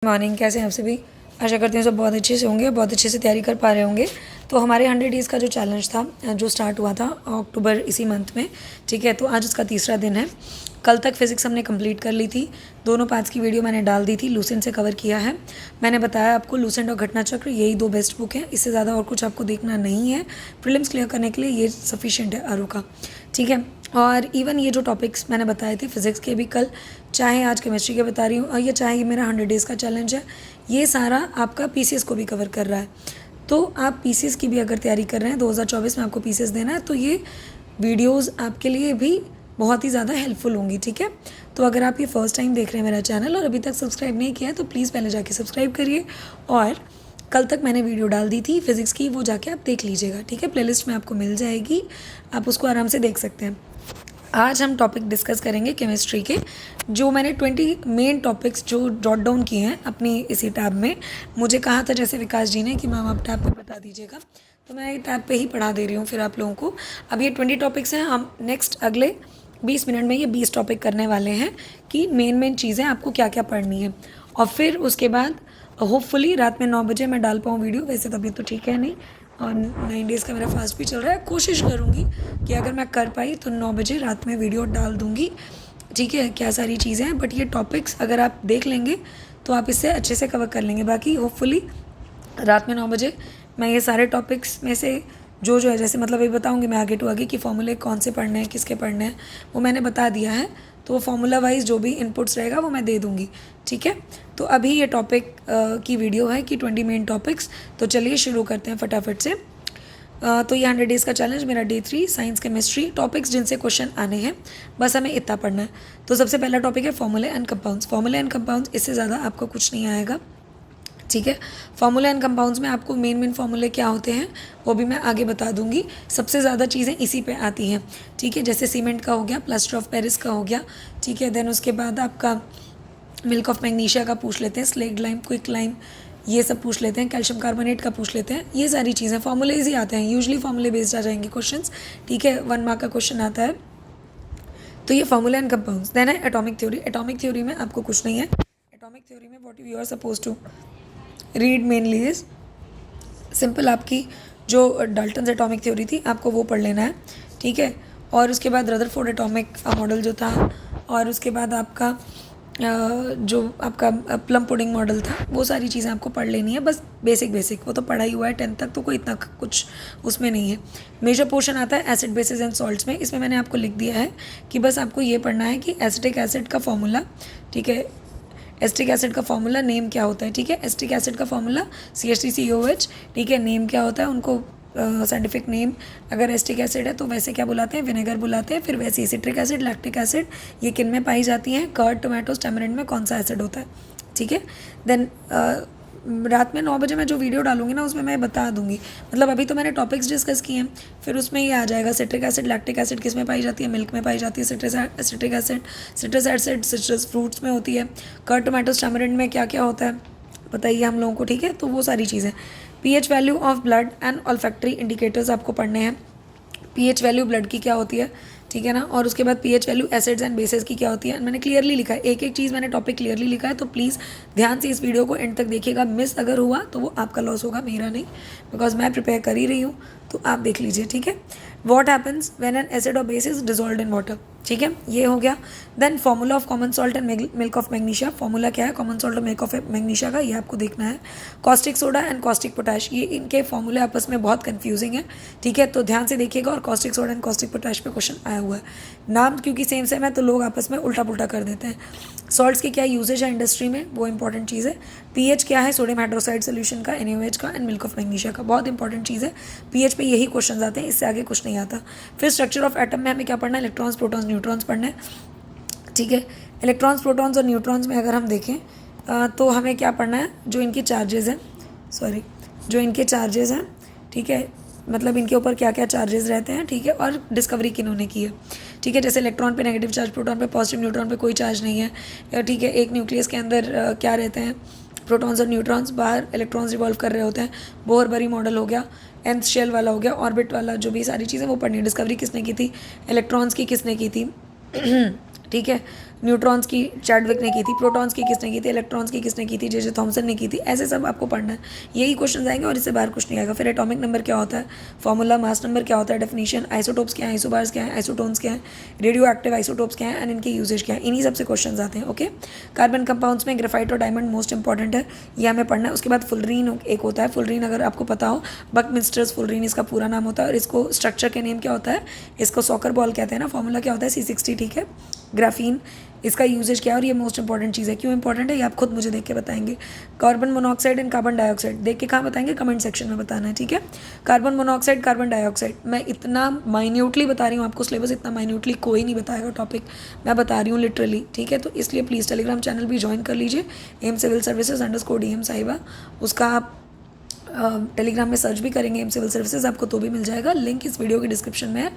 Morning, कैसे हैं आप सभी। आशा करती हूँ सब बहुत अच्छे से होंगे, बहुत अच्छे से तैयारी कर पा रहे होंगे। तो हमारे 100 डेज़ का जो चैलेंज था, जो स्टार्ट हुआ था अक्टूबर इसी मंथ में, ठीक है। तो आज उसका तीसरा दिन है। कल तक फिज़िक्स हमने कंप्लीट कर ली थी। दोनों पार्ट्स की वीडियो मैंने डाल दी थी, लूसेंट से कवर किया है। मैंने बताया आपको लूसेंट और घटना चक्र यही दो बेस्ट बुक हैं, इससे ज़्यादा और कुछ आपको देखना नहीं है। प्रीलिम्स क्लियर करने के लिए ये सफिशिएंट है आरू का, ठीक है। और इवन ये जो टॉपिक्स मैंने बताए थे फिज़िक्स के भी कल, चाहे आज केमिस्ट्री के बता रही हूँ, और ये चाहे ये मेरा 100 डेज़ का चैलेंज है, ये सारा आपका पीसीएस को भी कवर कर रहा है। तो आप पीसीएस की भी अगर तैयारी कर रहे हैं, 2024 में आपको पीसीएस देना है, तो ये वीडियोस आपके लिए भी बहुत ही ज़्यादा हेल्पफुल होंगी, ठीक है। तो अगर आप ये फर्स्ट टाइम देख रहे हैं मेरा चैनल और अभी तक सब्सक्राइब नहीं किया है, तो प्लीज़ पहले जाके सब्सक्राइब करिए। और कल तक मैंने वीडियो डाल दी थी फिज़िक्स की, वो जाके आप देख लीजिएगा, ठीक है। प्लेलिस्ट में आपको मिल जाएगी, आप उसको आराम से देख सकते हैं। आज हम टॉपिक डिस्कस करेंगे केमिस्ट्री के, जो मैंने 20 मेन टॉपिक्स जो जॉट डाउन किए हैं अपनी इसी टैब में। मुझे कहा था जैसे विकास जी ने कि मैम आप टैब पे बता दीजिएगा, तो मैं टैब पे ही पढ़ा दे रही हूँ फिर आप लोगों को। अब ये 20 टॉपिक्स हैं, हम नेक्स्ट अगले 20 मिनट में ये 20 टॉपिक करने वाले हैं कि मेन चीज़ें आपको क्या क्या पढ़नी है। और फिर उसके बाद होपफुली रात में 9 बजे मैं डाल पाऊँ वीडियो। वैसे तबीयत तो ठीक है नहीं, और 9 डेज़ का मेरा फास्ट भी चल रहा है। कोशिश करूँगी कि अगर मैं कर पाई तो 9 बजे रात में वीडियो डाल दूँगी, ठीक है। क्या सारी चीज़ें हैं, बट ये टॉपिक्स अगर आप देख लेंगे तो आप इससे अच्छे से कवर कर लेंगे। बाकी होपफुली रात में 9 बजे मैं ये सारे टॉपिक्स में से जो है, जैसे मतलब अभी बताऊँगी मैं आगे टू आगे कि फॉर्मूले कौन से पढ़ने हैं, किसके पढ़ने हैं, वो मैंने बता दिया है। तो वो फार्मूला वाइज जो भी इनपुट्स रहेगा वो मैं दे दूँगी, ठीक है। तो अभी ये टॉपिक की वीडियो है कि 20 मेन टॉपिक्स। तो चलिए शुरू करते हैं फटाफट से। तो ये 100 डेज़ का चैलेंज मेरा डे 3 साइंस केमिस्ट्री, टॉपिक्स जिनसे क्वेश्चन आने हैं, बस हमें इतना पढ़ना है। तो सबसे पहला टॉपिक है फॉर्मूले एंड कंपाउंड्स। फॉर्मूले एंड कंपाउंड्स, इससे ज़्यादा आपको कुछ नहीं आएगा, ठीक है। फार्मूला एंड कंपाउंड्स में आपको मेन फार्मूले क्या होते हैं वो भी मैं आगे बता दूंगी। सबसे ज़्यादा चीज़ें इसी पे आती हैं, ठीक है। जैसे सीमेंट का हो गया, प्लास्टर ऑफ पेरिस का हो गया, ठीक है। देन उसके बाद आपका मिल्क ऑफ मैग्नीशिया का पूछ लेते हैं, स्लेग्ड लाइम, क्विक लाइम, ये सब पूछ लेते हैं, कैल्शियम कार्बोनेट का पूछ लेते हैं। ये सारी चीज़ें फार्मूलेज ही आते हैं, यूजली फार्मूले बेस्ड आ जाएंगे क्वेश्चंस, ठीक है। 1 मार्क का क्वेश्चन आता है। तो ये फार्मूला एंड कंपाउंड्स। देन है एटॉमिक थ्योरी। एटॉमिक थ्योरी में आपको कुछ नहीं है। एटॉमिक थ्योरी में what you are suppose to read mainly is simple, आपकी जो डाल्टन्स एटॉमिक थ्योरी थी आपको वो पढ़ लेना है, ठीक है। और उसके बाद रदरफोर्ड एटॉमिक मॉडल जो था, और उसके बाद आपका जो आपका प्लम पुडिंग मॉडल था, वो सारी चीज़ें आपको पढ़ लेनी है। बस बेसिक वो तो पढ़ा ही हुआ है 10th तक, तो कोई इतना कुछ उसमें नहीं है। मेजर पोर्शन आता है एसिड बेसिस एंड सॉल्ट्स में। इसमें मैंने आपको लिख दिया है कि बस आपको ये पढ़ना है कि एसिटिक एसिड का फॉर्मूला, ठीक है। एसिटिक एसिड का फॉर्मूला नेम क्या होता है, ठीक है। एसिटिक एसिड का फॉर्मूला CH3COH, ठीक है। नेम क्या होता है, उनको साइंटिफिक नेम अगर एसिटिक एसिड है तो वैसे क्या बुलाते हैं, विनेगर बुलाते हैं। फिर वैसे सिट्रिक एसिड, लैक्टिक एसिड, ये किन में पाई जाती हैं, कर्ड, टोमेटोज, टैमरिंड में कौन सा एसिड होता है, ठीक है। देन रात में 9 बजे मैं जो वीडियो डालूंगी ना उसमें मैं बता दूंगी, मतलब अभी तो मैंने टॉपिक्स डिस्कस किए हैं, फिर उसमें ये आ जाएगा सिट्रिक एसिड, लैक्टिक एसिड किस में पाई जाती है, मिल्क में पाई जाती है। Citric acid, citrus acid citrus fruits में होती है। कर्ड, टोमेटोज, टैमरिंड में क्या क्या होता है बताइए हम लोगों को, ठीक है। तो वो सारी चीज़ें। PH value of blood and olfactory indicators आपको पढ़ने हैं। पीएच वैल्यू ब्लड की क्या होती है, ठीक है ना। और उसके बाद pH value acids and bases की क्या होती है, मैंने क्लियरली लिखा है। एक एक चीज़ मैंने टॉपिक क्लियरली लिखा है, तो प्लीज़ ध्यान से इस वीडियो को एंड तक देखिएगा। मिस अगर हुआ तो वो आपका लॉस होगा, मेरा नहीं, बिकॉज मैं प्रिपेयर कर ही रही हूँ, तो आप देख लीजिए, ठीक है। What happens when an acid और base is dissolved in water, ठीक है, ये हो गया। Then formula of common salt and milk of magnesia. Formula क्या है कॉमन सॉल्ट और मिल्क ऑफ मैग्नीशिया का, ये आपको देखना है। Caustic soda and caustic potash, ये इनके फॉर्मूले आपस में बहुत कंफ्यूजिंग है, ठीक है। तो ध्यान से देखिएगा। और caustic soda and caustic potash पे क्वेश्चन आया हुआ है, नाम क्योंकि सेम सेम है तो लोग आपस में उल्टा पुल्टा कर देते हैं। सॉल्ट्स की क्या यूजेज है इंडस्ट्री में, वो इंपॉर्टेंट चीज़ है। पीएच क्या है सोडियम हाइड्रोक्साइड सोल्यूशन का, NaOH का, एंड मिल्क ऑफ मैग्नीशिया का, बहुत इंपॉर्टेंट चीज़ है। पीएच पे यही क्वेश्चन आते हैं, इससे आगे कुछ नहीं आता। फिर स्ट्रक्चर ऑफ एटम में हमें क्या पढ़ना है, इलेक्ट्रॉन्स, प्रोटॉन्स, न्यूट्रॉन्स पढ़ना है, ठीक है। इलेक्ट्रॉन्स, प्रोटॉन्स और न्यूट्रॉन्स में अगर हम देखें तो हमें क्या पढ़ना है, जो इनकी चार्जेस हैं, ठीक है, मतलब इनके ऊपर क्या क्या चार्जेस रहते हैं, ठीक है। और डिस्कवरी किन्होंने की है, ठीक है। जैसे इलेक्ट्रॉन पे नेगेटिव चार्ज, प्रोटॉन पे पॉजिटिव, न्यूट्रॉन पे कोई चार्ज नहीं है, ठीक है। एक न्यूक्लियस के अंदर क्या रहते हैं, प्रोटॉन्स और न्यूट्रॉन्स, बाहर इलेक्ट्रॉन्स रिवॉल्व कर रहे होते हैं। बोर बरी मॉडल हो गया, nth शेल वाला हो गया, ऑर्बिट वाला, जो भी सारी चीज़ें वो पढ़नी है। डिस्कवरी किसने की थी, इलेक्ट्रॉन्स की किसने की थी, ठीक है। न्यूट्रॉन्स की चैडविक ने की थी, प्रोटॉन्स की किसने की थी, इलेक्ट्रॉन्स की किसने की थी, जे थॉमसन ने की थी, ऐसे सब आपको पढ़ना है। यही क्वेश्चन आएंगे और इससे बाहर कुछ नहीं आएगा। फिर एटॉमिक नंबर क्या होता है, फॉर्मूला, मास नंबर क्या होता है, डेफिनेशन, आइसोटोप्स क्या है, आइसोबार्स क्या है, आइसोटोन्स क्या है, रेडियो एक्टिव आइसोटोप्स क्या है एंड इनके यूजेज क्या है, इन्हीं सबसे क्वेश्चन आते हैं। ओके, कार्बन कंपाउंड्स में ग्रेफाइट और डायमंड मोस्ट इंपॉर्टेंट है, ये हमें पढ़ना है। उसके बाद फुलरीन एक होता है, फुलरीन अगर आपको पता हो, बकमिंस्टर्स फुलरीन इसका पूरा नाम होता है, और इसको स्ट्रक्चर के नेम क्या होता है, इसको सॉकर बॉल कहते हैं ना, फॉर्मूला क्या होता है C60, ठीक है। ग्राफीन, इसका यूजेज क्या है और ये मोस्ट इंपॉर्टेंट चीज़ है। क्यों इंपॉर्टेंट है ये आप खुद मुझे देख के बताएंगे। Carbon monoxide and carbon dioxide देख के कहाँ बताएंगे, कमेंट सेक्शन में बताना है, ठीक है। कार्बन मोनोऑक्साइड, कार्बन डाइऑक्साइड मैं इतना माइन्यूटली बता रही हूँ आपको, सिलेबस इतना माइन्यूटली कोई नहीं बताएगा टॉपिक, मैं बता रही हूँ लिटरली, ठीक है। तो इसलिए प्लीज़ टेलीग्राम चैनल भी ज्वाइन कर लीजिए, एम सिविल सर्विसेज _DM साहिबा, उसका आप टेलीग्राम में सर्च भी करेंगे एम सिविल सर्विसेज, आपको तो भी मिल जाएगा, लिंक इस वीडियो के डिस्क्रिप्शन में है,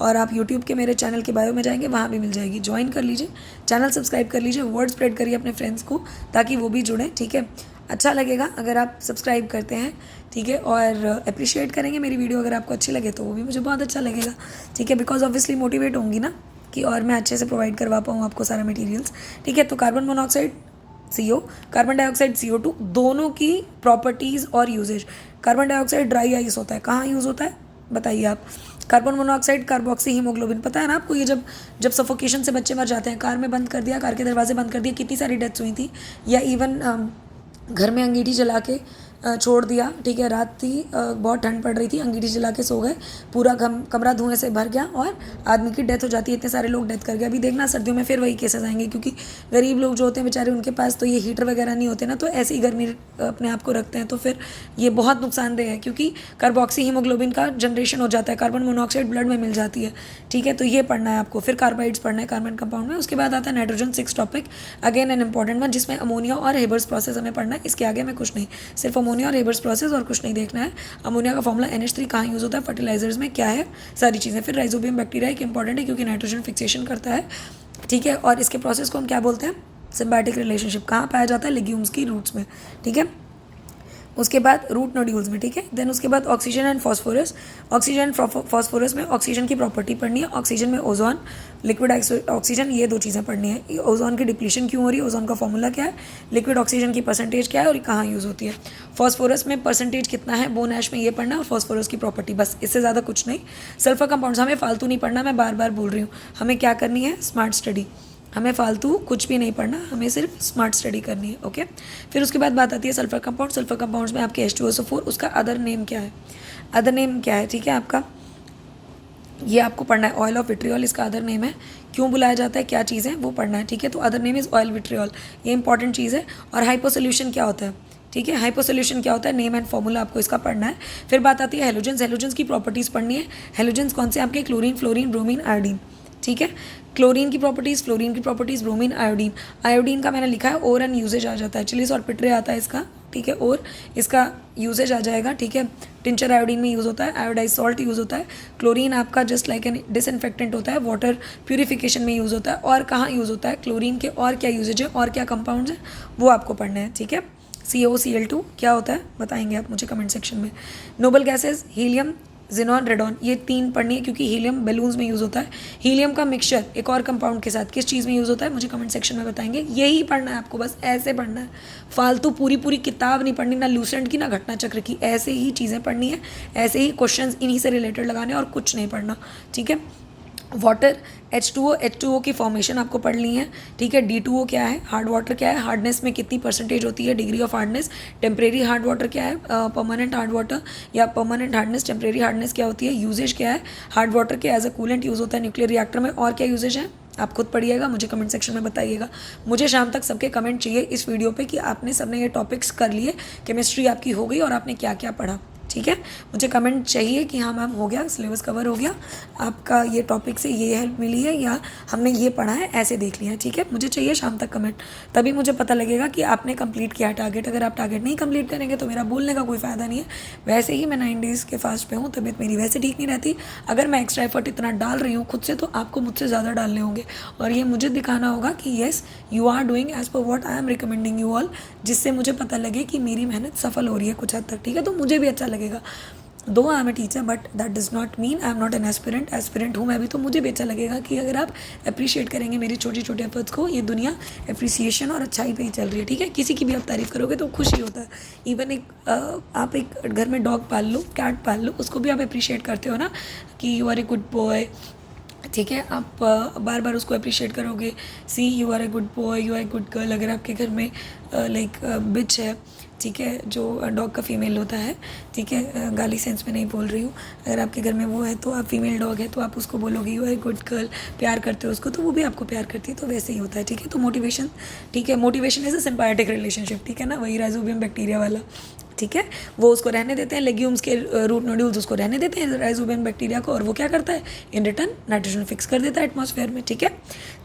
और आप यूट्यूब के मेरे चैनल के बायो में जाएंगे, वहाँ भी मिल जाएगी। ज्वाइन कर लीजिए, चैनल सब्सक्राइब कर लीजिए, वर्ड स्प्रेड करिए अपने फ्रेंड्स को ताकि वो भी जुड़ें, ठीक है। अच्छा लगेगा अगर आप सब्सक्राइब करते हैं, ठीक है, और अप्रिशिएट करेंगे मेरी वीडियो, अगर आपको अच्छी लगे तो वो भी मुझे बहुत अच्छा लगेगा, ठीक है, बिकॉज ऑब्वियसली मोटिवेट होंगी ना कि और मैं अच्छे से प्रोवाइड करवा पाऊँ आपको सारा मटीरियल्स, ठीक है। तो carbon monoxide CO, carbon dioxide CO2, दोनों की प्रॉपर्टीज़ और uses. Carbon dioxide dry ice होता है, कहाँ यूज़ होता है बताइए आप। कार्बन मोनोऑक्साइड कार्बोक्सी हीमोग्लोबिन, पता है ना आपको, ये जब सफोकेशन से बच्चे मर जाते हैं, कार में बंद कर दिया, कार के दरवाजे बंद कर दिए, कितनी सारी डेथ्स हुई थी, या इवन घर में अंगीठी जला के छोड़ दिया, ठीक है, रात थी, बहुत ठंड पड़ रही थी, अंगीठी जला के सो गए, पूरा कमरा धुएं से भर गया और आदमी की डेथ हो जाती है, इतने सारे लोग डेथ कर गए। अभी देखना सर्दियों में फिर वही केसेस आएंगे, क्योंकि गरीब लोग जो होते हैं बेचारे, उनके पास तो ये हीटर वगैरह नहीं होते ना, तो ऐसी ही गर्मी अपने आप को रखते हैं, तो फिर ये बहुत नुकसानदेह है, क्योंकि कार्बोक्सी हीमोग्लोबिन का जनरेशन हो जाता है, कार्बन मोनोऑक्साइड ब्लड में मिल जाती है, ठीक है। तो ये पढ़ना है आपको। फिर कार्बाइड्स पढ़ना है कार्बन कंपाउंड में। उसके बाद आता है nitrogen 6 topic, again an important one, जिसमें अमोनिया और हेबर्स प्रोसेस हमें पढ़ना है। इसके आगे में कुछ नहीं, सिर्फ अमोनिया और हेबर्स प्रोसेस और कुछ नहीं देखना है। अमोनिया का फॉर्मूला NH3 कहाँ यूज़ होता है, फर्टिलाइजर्स में क्या है, सारी चीज़ें। फिर राइजोबियम बैक्टीरिया एक इंपॉर्टेंट है, क्योंकि नाइट्रोजन फिक्सेशन करता है, ठीक है, और इसके प्रोसेस को हम क्या बोलते हैं, सिम्बायोटिक रिलेशनशिप। कहाँ पाया जाता है, लेग्यूम्स की रूट्स में, ठीक है। उसके बाद रूट नोड्यूल्स में, ठीक है। देन उसके बाद oxygen and phosphorus. Oxygen and phosphorus में ऑक्सीजन की प्रॉपर्टी पढ़नी है, ऑक्सीजन में ओजोन, लिक्विड ऑक्सीजन, ये दो चीज़ें पढ़नी है। ओजोन की डिप्लीशन क्यों हो रही है, ओजोन का फॉर्मूला क्या है, लिक्विड ऑक्सीजन की परसेंटेज क्या है और कहाँ यूज़ होती है। फॉस्फोरस में परसेंटेज कितना है, बोन ऐश में ये पढ़ना है, और फॉस्फोरस की प्रॉपर्टी, बस, इससे ज़्यादा कुछ नहीं। सल्फर कंपाउंड्स हमें फालतू नहीं पढ़ना, मैं बार बार बोल रही हूँ, हमें क्या करनी है, स्मार्ट स्टडी, हमें फालतू कुछ भी नहीं पढ़ना, हमें सिर्फ स्मार्ट स्टडी करनी है, ओके। फिर उसके बाद बात आती है सल्फर कंपाउंड। सल्फर कंपाउंड्स में आपके H2SO4, उसका अदर नेम क्या है, अदर नेम क्या है, ठीक है, आपका ये आपको पढ़ना है। ऑयल ऑफ विट्रियोल इसका अदर नेम है, क्यों बुलाया जाता है, क्या चीज़ है, वो पढ़ना है, ठीक है। तो other name is oil vitriol, ये इंपॉर्टेंट चीज़ है। और हाइपोसोल्यूशन क्या होता है, ठीक है, हाइपोसोल्यूशन क्या होता है, नेम एंड फॉर्मूला आपको इसका पढ़ना है। फिर बात आती है हेलोजेंस। हेलोजेंस की प्रॉपर्टीज़ पढ़नी है। हेलोजेंस कौन से, आपके क्लोरीन, फ्लोरीन, ब्रोमीन, आयोडीन, ठीक है। क्लोरीन की प्रॉपर्टीज़, फ्लोरीन की प्रॉपर्टीज़, ब्रोमीन, आयोडीन। आयोडीन का मैंने लिखा है और एंड यूजेज आ जाता है, चिलीस और पिटरे आता है इसका, ठीक है, और इसका यूजेज आ जाएगा, ठीक है। टिंचर आयोडीन में यूज़ होता है, आयोडाइज सॉल्ट यूज़ होता है। क्लोरीन आपका जस्ट लाइक एन डिसइंफेक्टेंट होता है, वाटर प्यूरिफिकेशन में यूज़ होता है। और कहाँ यूज़ होता है क्लोरीन के, और क्या यूजेज है, और क्या कंपाउंड्स हैं, वो आपको पढ़ना है, ठीक है। COCl2 क्या होता है बताएंगे आप मुझे कमेंट सेक्शन में। Noble gases, helium, xenon, radon, ये 3 पढ़नी है, क्योंकि हीलियम बैलून्स में यूज़ होता है। हीलियम का मिक्सचर एक और कंपाउंड के साथ किस चीज़ में यूज़ होता है, मुझे कमेंट सेक्शन में बताएंगे। यही पढ़ना है आपको, बस ऐसे पढ़ना है, फालतू पूरी किताब नहीं पढ़नी, ना लूसेंट की ना घटना चक्र की, ऐसे ही चीज़ें पढ़नी है, ऐसे ही क्वेश्चंस इन्हीं से रिलेटेड लगाने और कुछ नहीं पढ़ना, ठीक है। वाटर, H2O की फॉर्मेशन आपको पढ़नी है, ठीक है। D2O क्या है, हार्ड वाटर क्या है, हार्डनेस में कितनी परसेंटेज होती है, degree of hardness. Temporary hard water क्या है, परमानेंट हार्ड वाटर या परमानेंट हार्डनेस। टेम्परेरी हार्डनेस क्या होती है, यूजेज क्या है, हार्ड वाटर के एज अ कूलेंट यूज़ होता है न्यूक्लियर रिएक्टर में। और क्या यूजेज है आप खुद पढ़िएगा, मुझे कमेंट सेक्शन में बताइएगा। मुझे शाम तक सबके कमेंट चाहिए इस वीडियो पे कि आपने सबने ये टॉपिक्स कर लिए, केमिस्ट्री आपकी हो गई और आपने क्या क्या पढ़ा, ठीक है। मुझे कमेंट चाहिए कि हाँ मैम हो गया, सिलेबस कवर हो गया, आपका ये टॉपिक से ये हेल्प मिली है, या हमने ये पढ़ा है, ऐसे देख लिया है, ठीक है। मुझे चाहिए शाम तक कमेंट, तभी मुझे पता लगेगा कि आपने कंप्लीट किया टारगेट। अगर आप टारगेट नहीं कंप्लीट करेंगे तो मेरा बोलने का कोई फ़ायदा नहीं है। वैसे ही मैं 9 डेज़ के फास्ट पे हूँ, तबीयत मेरी वैसे ठीक नहीं रहती। अगर मैं एक्स्ट्रा एफर्ट इतना डाल रही हूँ खुद से, तो आपको मुझसे ज़्यादा डालने होंगे, और ये मुझे दिखाना होगा कि yes you are doing as per what I am recommending you all, जिससे मुझे पता लगे कि मेरी मेहनत सफल हो रही है कुछ हद तक, ठीक है। तो मुझे भी अच्छा लगेगा। Though I am a teacher but that does not mean I am not an aspirant हूँ मैं भी, तो मुझे भी अच्छा लगेगा कि अगर आप अप्रिशिएट करेंगे मेरी छोटी छोटे एफर्ट्स को। ये दुनिया अप्रिसिएशन और अच्छाई पे ही चल रही है, ठीक है। किसी की भी आप तारीफ़ करोगे तो खुशी होता है। इवन आप एक घर में डॉग पाल लो, कैट पाल लो, उसको भी आप अप्रिशिएट करते हो ना कि you are a good boy, ठीक है। आप बार बार उसको अप्रिशिएट करोगे, see you are a good boy, you are a good girl. अगर आपके घर में लाइक बिच है, ठीक है, जो डॉग का फीमेल होता है, ठीक है, गाली सेंस में नहीं बोल रही हूँ, अगर आपके घर में वो है तो आप फीमेल डॉग है तो आप उसको बोलोगे you are a good girl, प्यार करते हो उसको तो वो भी आपको प्यार करती है, तो वैसे ही होता है, ठीक है। तो मोटिवेशन, ठीक है, motivation is a symbiotic relationship, ठीक है ना, वही राइजोबियम बैक्टीरिया वाला, ठीक है। वो उसको रहने देते हैं, लेग्यूम्स के रूट नोड्यूल्स उसको रहने देते हैं राइजोबियम बैक्टीरिया को, और वो क्या करता है, इन रिटर्न नाइट्रोजन फिक्स कर देता है एटमॉस्फेयर में, ठीक है।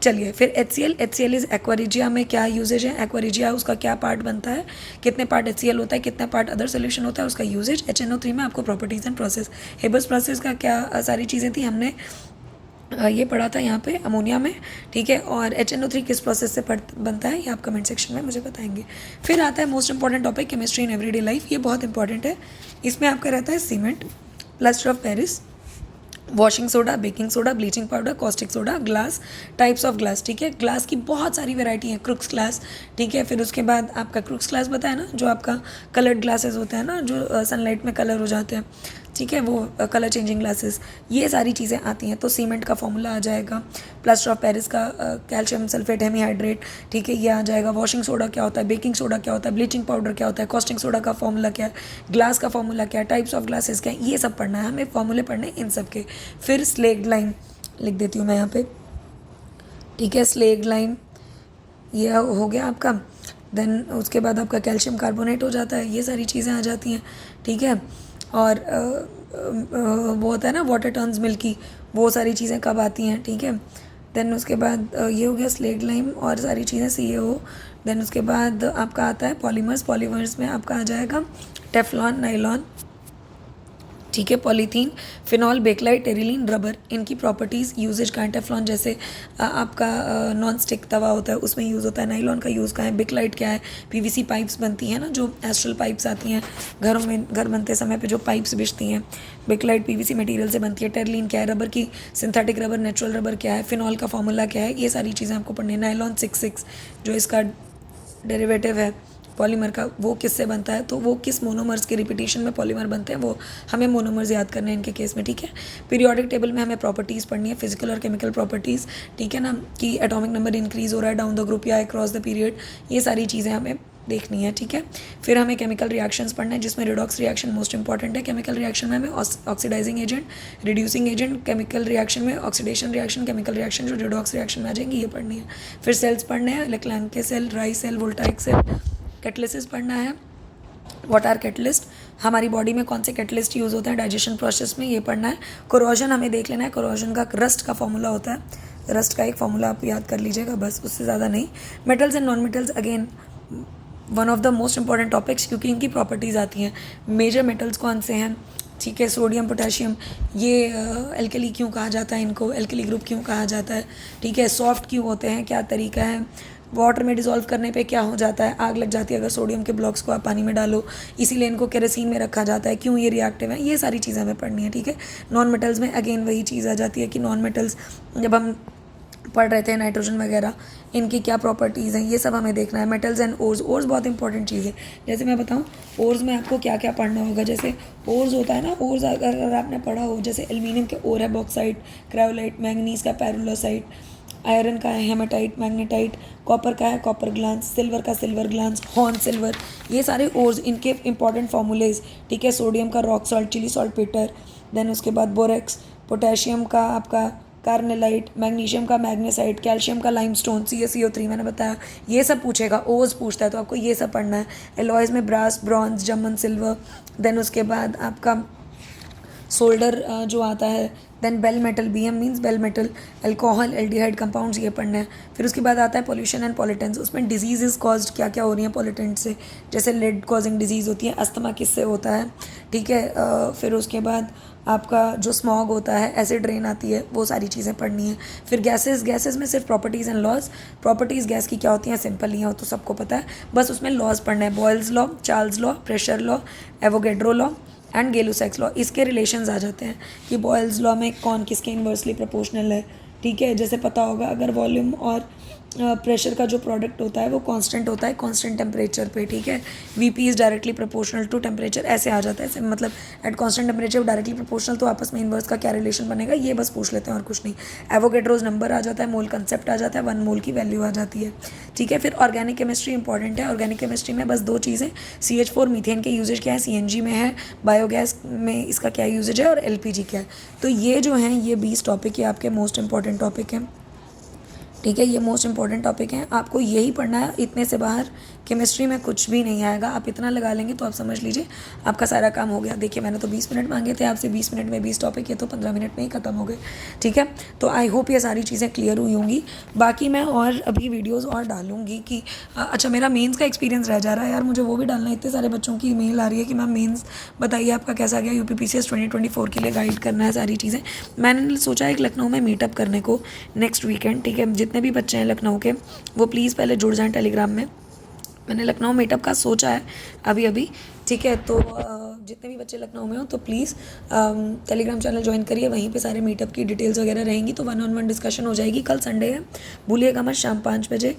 चलिए फिर HCl इज एक्वारिजिया में क्या यूजेज है, एक्वारिजिया उसका क्या पार्ट बनता है, कितने पार्ट HCl होता है, कितना पार्ट अदर सोल्यूशन होता है, उसका यूजेज। HNO3 में आपको properties and process, Haber's process का क्या सारी चीज़ें थी, हमने ये पढ़ा था यहाँ पे अमोनिया में, ठीक है। और HNO3 किस प्रोसेस से बनता है ये आप कमेंट सेक्शन में मुझे बताएंगे। फिर आता है most important topic chemistry in everyday life, ये बहुत इंपॉर्टेंट है। इसमें आपका रहता है cement, plaster of Paris, washing soda, baking soda, bleaching powder, caustic soda, glass, types of glass, ठीक है। ग्लास की बहुत सारी वैरायटी है, क्रुक्स ग्लास, ठीक है। फिर उसके बाद आपका क्रुक्स ग्लास बताया ना, जो आपका कलर्ड ग्लासेस होता है ना, जो सनलाइट में कलर हो जाते हैं, ठीक है, वो कलर चेंजिंग ग्लासेस, ये सारी चीज़ें आती हैं। तो सीमेंट का फॉर्मूला आ जाएगा, प्लास्टर ऑफ पेरिस का कैल्शियम सल्फेट हेमीहाइड्रेट, ठीक है, ये आ जाएगा। वॉशिंग सोडा क्या होता है, बेकिंग सोडा क्या होता है, ब्लीचिंग पाउडर क्या होता है, कॉस्टिंग सोडा का फॉर्मूला क्या है, ग्लास का फॉर्मूला क्या है, टाइप्स ऑफ ग्लासेस क्या है, ये सब पढ़ना है हमें, फॉर्मूले पढ़ने इन सब के। फिर स्लेग लाइन लिख देती हूँ मैं यहाँ पे, ठीक है, स्लेग लाइन ये हो गया आपका। देन उसके बाद आपका कैल्शियम कार्बोनेट हो जाता है, ये सारी चीज़ें आ जाती हैं, ठीक है। और वो होता है ना वाटर टर्न्स मिल्की, वो सारी चीज़ें कब आती हैं, ठीक है। देन उसके बाद ये हो गया स्लेग लाइम और सारी चीज़ें CaO। देन उसके बाद आपका आता है पॉलीमर्स, पॉलीमर्स में आपका आ जाएगा टेफ्लॉन, नाइलॉन, ठीक है, polythene, phenol, bakelite, terylene, rubber. इनकी प्रॉपर्टीज़, यूजेज का है, टेफ्लॉन जैसे आपका नॉन स्टिक तवा होता है उसमें यूज़ होता है, नाइलॉन का यूज़ का है, बेकलाइट क्या है, PVC पाइप्स बनती हैं ना, जो एस्ट्रल पाइप्स आती हैं घरों में, घर बनते समय पे जो पाइप्स बिछती हैं, बेकलाइट PVC मटेरियल से बनती है। टेरिलीन क्या है, रबर की सिंथेटिक रबर, नेचुरल रबर क्या है, फिनॉल का फॉर्मूला क्या है, ये सारी चीज़ें आपको पढ़नी है। नाइलॉन 6 जो इसका डेरिवेटिव है पॉलीमर का, वो किससे बनता है, तो वो किस मोनोमर्स के रिपीटेशन में पॉलीमर बनते हैं, वो हमें मोनोमर्स याद करने हैं इनके केस में, ठीक है। पीरियोडिक टेबल में हमें प्रॉपर्टीज़ पढ़नी है, फिजिकल और केमिकल प्रॉपर्टीज़, ठीक है ना, कि एटॉमिक नंबर इंक्रीज हो रहा है डाउन द ग्रुप या अक्रॉस द पीरियड, ये सारी चीज़ें हमें देखनी है, ठीक है। फिर हमें केमिकल रिएक्शंस पढ़ना है, जिसमें रिडॉक्स रिएक्शन मोस्ट इंपॉर्टेंट है। केमिकल रिएक्शन में हमें oxidising agent, reducing agent, chemical reaction में ऑक्सीडेशन रिएक्शन, केमिकल रिएक्शन जो रिडॉक्स रिएक्शन में आ जाएंगी, ये पढ़नी है। फिर सेल्स पढ़ने हैं, लेक्लैंके सेल, राई सेल, वोल्टाइक सेल। कैटलिसिस पढ़ना है, व्हाट आर कैटलिस्ट, हमारी बॉडी में कौन से कैटलिस्ट यूज़ होते हैं डाइजेशन प्रोसेस में, ये पढ़ना है। कोरोजन हमें देख लेना है, कोरोजन का रस्ट का फॉर्मूला होता है, रस्ट का एक फॉर्मूला आप याद कर लीजिएगा बस, उससे ज़्यादा नहीं। Metals and non metals again one of the most important topics, क्योंकि इनकी प्रॉपर्टीज़ आती हैं। मेजर मेटल्स कौन से हैं, ठीक है, सोडियम, पोटेशियम, ये एल्कली क्यों कहा जाता है, इनको एल्कली ग्रुप क्यों कहा जाता है, ठीक है, सॉफ्ट क्यों होते हैं, क्या तरीका है, वाटर में डिज़ोल्व करने पे क्या हो जाता है, आग लग जाती है अगर सोडियम के ब्लॉक्स को आप पानी में डालो, इसीलिए इनको केरोसिन में रखा जाता है, क्यों ये रिएक्टिव है, ये सारी चीज़ें हमें पढ़नी है, ठीक है। नॉन मेटल्स में अगेन वही चीज़ आ जाती है कि नॉन मेटल्स जब हम पढ़ रहे थे नाइट्रोजन वगैरह, इनकी क्या प्रॉपर्टीज़ हैं, ये सब हमें देखना है। मेटल्स एंड ओर्स, ओर्स बहुत इंपॉर्टेंट चीज़ है। जैसे मैं बताऊँ ओर्स में आपको क्या क्या पढ़ना होगा, जैसे ओर्स होता है ना, ओर्स अगर आपने पढ़ा हो, जैसे एल्यूमिनियम के ओर है बॉक्साइट, क्रायोलाइट, मैंगनीज का पेरोलोसाइट, आयरन का है हेमाटाइट, मैग्नेटाइट, कॉपर का है कॉपर ग्लांस, सिल्वर का सिल्वर ग्लांस, हॉर्न सिल्वर, ये सारे ओर्स, इनके इंपॉर्टेंट फॉर्मूलेज, ठीक है। सोडियम का rock salt, Chile saltpetre, then उसके बाद बोरेक्स, पोटेशियम का आपका कार्नेलाइट, मैग्नीशियम का मैग्नेसाइट, कैल्शियम का लाइमस्टोन, CaCO3 मैंने बताया, ये सब पूछेगा, ओज पूछता है तो आपको ये सब पढ़ना है। एलॉयज़ में brass, bronze, German silver, then उसके बाद आपका सोल्डर जो आता है, then bell metal, BM means bell metal, alcohol, aldehyde compounds, ये पढ़ना है। फिर उसके बाद आता है पोल्यूशन एंड पॉल्यूटेंट्स, उसमें डिजीज़ कॉज्ड क्या क्या हो रही हैं पॉल्यूटेंट से, जैसे लेड कॉजिंग डिजीज़ होती है, अस्थमा किससे होता है, ठीक है। फिर उसके बाद आपका जो स्मॉग होता है, एसिड रेन आती है, वो सारी चीज़ें पढ़नी है। फिर गैसेस, गैसेस में सिर्फ properties and laws, properties gas की क्या होती हैं सिंपल ही है, वो तो सबको पता है, बस उसमें लॉज पढ़ना है। Boyle's law, Charles law, pressure law, Avogadro law, and Gay Lussac's law, इसके रिलेशंस आ जाते हैं कि बॉयल्स लॉ में कौन किसके इन्वर्सली प्रोपोर्शनल है, ठीक है। जैसे पता होगा अगर वॉल्यूम और प्रेशर का जो प्रोडक्ट होता है वो कांस्टेंट होता है कांस्टेंट टेम्परेचर पे, ठीक है। VP is directly proportional to temperature, ऐसे आ जाता है, ऐसे मतलब at constant temperature directly proportional, तो आपस में इन्वर्स का क्या रिलेशन बनेगा ये बस पूछ लेते हैं और कुछ नहीं। एवोगैड्रोस नंबर आ जाता है, मोल कंसेप्ट आ जाता है, 1 मोल की वैल्यू आ जाती है, ठीक है। फिर ऑर्गेनिक केमिस्ट्री इंपॉर्टेंट है। ऑर्गेनिक केमिस्ट्री में बस 2 चीज़ें, CH4 मीथेन के यूजेज क्या है, CNG में है, बायोगैस में इसका क्या यूजेज है, और LPG क्या है। तो ये जो हैं ये 20 टॉपिक, ये आपके मोस्ट इंपॉर्टेंट टॉपिक हैं, ठीक है। ये मोस्ट इंपॉर्टेंट टॉपिक हैं, आपको यही पढ़ना है। इतने से बाहर केमिस्ट्री में कुछ भी नहीं आएगा। आप इतना लगा लेंगे तो आप समझ लीजिए आपका सारा काम हो गया। देखिए मैंने तो 20 मिनट मांगे थे आपसे, 20 मिनट में 20 टॉपिक, ये तो 15 मिनट में ही ख़त्म हो गए, ठीक है। तो आई होप ये सारी चीज़ें क्लियर हुई होंगी। बाकी मैं और अभी वीडियोज़ और डालूंगी कि अच्छा मेरा मेंस का एक्सपीरियंस रह जा रहा है यार, मुझे वो भी डालना है। इतने सारे बच्चों की मेल आ रही है कि मैम मेंस बताइए आपका कैसा गया, UPPCS 2024 के लिए गाइड करना है सारी चीज़ें। मैंने सोचा एक लखनऊ में मीटअप करने को नेक्स्ट वीकेंड, ठीक है। जितने भी बच्चे हैं लखनऊ के वो प्लीज़ पहले जुड़ जाएँ टेलीग्राम में। मैंने लखनऊ मीटअप का सोचा है अभी, ठीक है। तो जितने भी बच्चे लखनऊ में हो तो प्लीज़ टेलीग्राम चैनल ज्वाइन करिए, वहीं पे सारे मीटअप की डिटेल्स वगैरह रहेंगी। तो 1-on-1 डिस्कशन हो जाएगी। कल संडे है, भूलिएगा मत, शाम 5 बजे,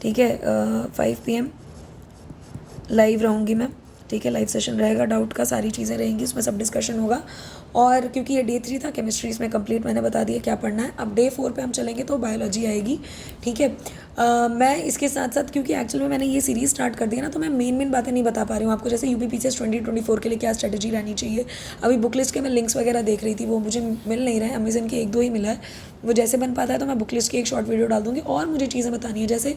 ठीक है, 5 PM लाइव रहूँगी मैं, ठीक है। लाइव सेशन रहेगा, डाउट का सारी चीज़ें रहेंगी, उसमें सब डिस्कशन होगा। और क्योंकि ये डे 3 था, केमिस्ट्री इसमें कंप्लीट मैंने बता दिया क्या पढ़ना है। अब डे 4 पे हम चलेंगे तो बायोलॉजी आएगी, ठीक है। मैं इसके साथ साथ क्योंकि एक्चुअल में मैंने ये सीरीज़ स्टार्ट कर दिया ना, तो मैं मेन बातें नहीं बता पा रही हूँ आपको। जैसे UPPCS 2024 के लिए क्या स्ट्रेटजी रहनी चाहिए, अभी बुक लिस्ट के मैं लिंक्स वगैरह देख रही थी, वो मुझे मिल नहीं रहे हैं। अमेजन के 1-2 ही मिला है, वो जैसे बन पाता है तो मैं बुक लिस्ट की एक शॉर्ट वीडियो डाल दूँगी। और मुझे चीज़ें बतानी है, जैसे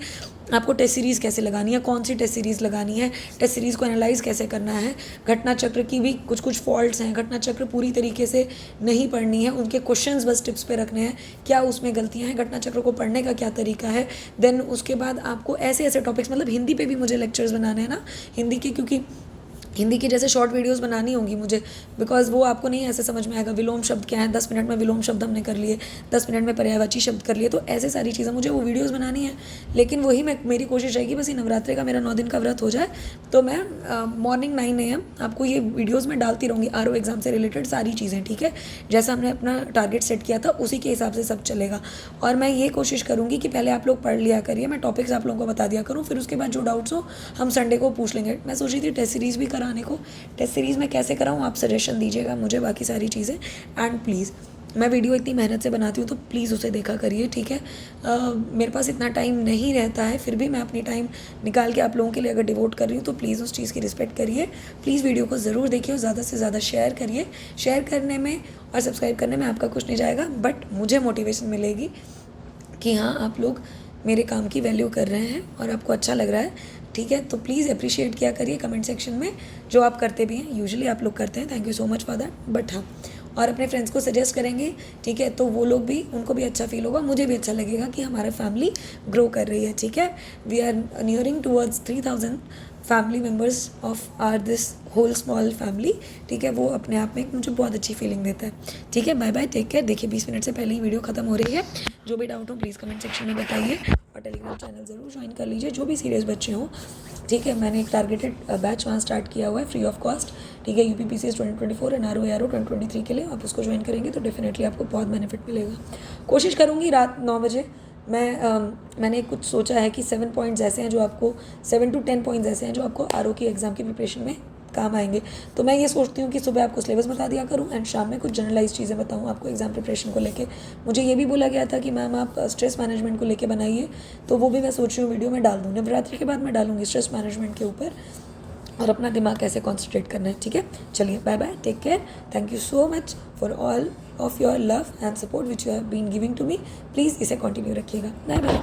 आपको टेस्ट सीरीज़ कैसे लगानी है, कौन सी टेस्ट सीरीज़ लगानी है, टेस्ट सीरीज़ को एनालाइज कैसे करना है, घटना चक्र की भी कुछ फॉल्ट्स हैं, घटना चक्र पूरी तरीके से नहीं पढ़नी है, उनके क्वेश्चंस बस टिप्स पे रखने हैं, क्या उसमें गलतियां हैं, घटना चक्र को पढ़ने का क्या तरीका है। देन उसके बाद आपको ऐसे टॉपिक्स, मतलब हिंदी पे भी मुझे लेक्चर्स बनाने हैं ना हिंदी के, क्योंकि हिंदी की जैसे शॉर्ट वीडियोस बनानी होंगी मुझे, बिकॉज वो आपको नहीं ऐसे समझ में आएगा। विलोम शब्द क्या है, 10 मिनट में विलोम शब्द हमने कर लिए, 10 मिनट में पर्यायवाची शब्द कर लिए, तो ऐसे सारी चीज़ें मुझे वो वीडियोस बनानी है। लेकिन वही मेरी कोशिश रहेगी बस ये नवरात्रे का मेरा 9 दिन का व्रत हो जाए तो मैं मॉर्निंग 9 AM आपको ये वीडियोज़ में डालती रहूँगी, RO एग्ज़ाम से रिलेटेड सारी चीज़ें, ठीक है। जैसा हमने अपना टारगेट सेट किया था उसी के हिसाब से सब चलेगा। और मैं ये कोशिश करूँगी कि पहले आप लोग पढ़ लिया करिए, मैं टॉपिक्स आप लोगों को बता दिया करूँ, फिर उसके बाद जो डाउट्स हो हम संडे को पूछ लेंगे। मैं सोच रही थी टेस्ट सीरीज़ भी कराने को, सीरीज़ में कैसे कराऊँ आप सजेशन दीजिएगा मुझे, बाकी सारी चीज़ें। एंड प्लीज़ मैं वीडियो इतनी मेहनत से बनाती हूँ तो प्लीज़ उसे देखा करिए, ठीक है। मेरे पास इतना टाइम नहीं रहता है, फिर भी मैं अपनी टाइम निकाल के आप लोगों के लिए अगर डिवोट कर रही हूँ तो प्लीज़ उस चीज़ की रिस्पेक्ट करिए। प्लीज़ वीडियो को ज़रूर देखिए और ज़्यादा से ज़्यादा शेयर करिए। शेयर करने में और सब्सक्राइब करने में आपका कुछ नहीं जाएगा, बट मुझे मोटिवेशन मिलेगी कि हाँ आप लोग मेरे काम की वैल्यू कर रहे हैं और आपको अच्छा लग रहा है, ठीक है। तो प्लीज़ अप्रिशिएट किया करिए कमेंट सेक्शन में, जो आप करते भी हैं, यूजुअली आप लोग करते हैं, thank you so much for that. But हाँ, और अपने फ्रेंड्स को सजेस्ट करेंगे, ठीक है, तो वो लोग भी, उनको भी अच्छा फील होगा, मुझे भी अच्छा लगेगा कि हमारा फैमिली ग्रो कर रही है, ठीक है। We are nearing towards 3000 family members of our this whole small family, ठीक है। वो अपने आप में एक मुझे बहुत अच्छी फीलिंग देता है, ठीक है। Bye bye, take care. देखिए 20 मिनट से पहले ही वीडियो खत्म हो रही है। जो भी डाउट हो प्लीज़ कमेंट सेक्शन में बताइए और टेलीग्राम चैनल ज़रूर ज्वाइन कर लीजिए, जो भी सीरियस बच्चे हों, ठीक है। मैंने एक टारगेटेड बैच वहाँ स्टार्ट किया हुआ है फ्री ऑफ कॉस्ट, ठीक है। UPPCS 2024 एंड RO 2023 के लिए आप उसको ज्वाइन करेंगे तो डेफिनेटली आपको बहुत बेनिफिट मिलेगा। कोशिश करूँगी रात 9 बजे मैंने कुछ सोचा है कि 7 पॉइंट्स ऐसे हैं जो आपको 7 to 10 पॉइंट्स ऐसे हैं जो आपको RO की एग्ज़ाम की प्रिपरेशन में काम आएंगे। तो मैं ये सोचती हूँ कि सुबह आपको सिलेबस बता दिया करूँ एंड शाम में कुछ जनरलाइज चीज़ें बताऊँ आपको एग्ज़ाम प्रिपरेशन को लेके। मुझे ये भी बोला गया था कि मैम आप स्ट्रेस मैनेजमेंट को लेके बनाइए, तो वो भी मैं सोच रही हूँ वीडियो में डाल दूँ। नवरात्रि के बाद मैं डालूँगी स्ट्रेस मैनेजमेंट के ऊपर और अपना दिमाग कैसे कॉन्सेंट्रेट करना है, ठीक है। चलिए bye bye, take care, thank you so much for all of your love and support which you have been giving to me. Please इसे कंटिन्यू रखिएगा। बाय बाय।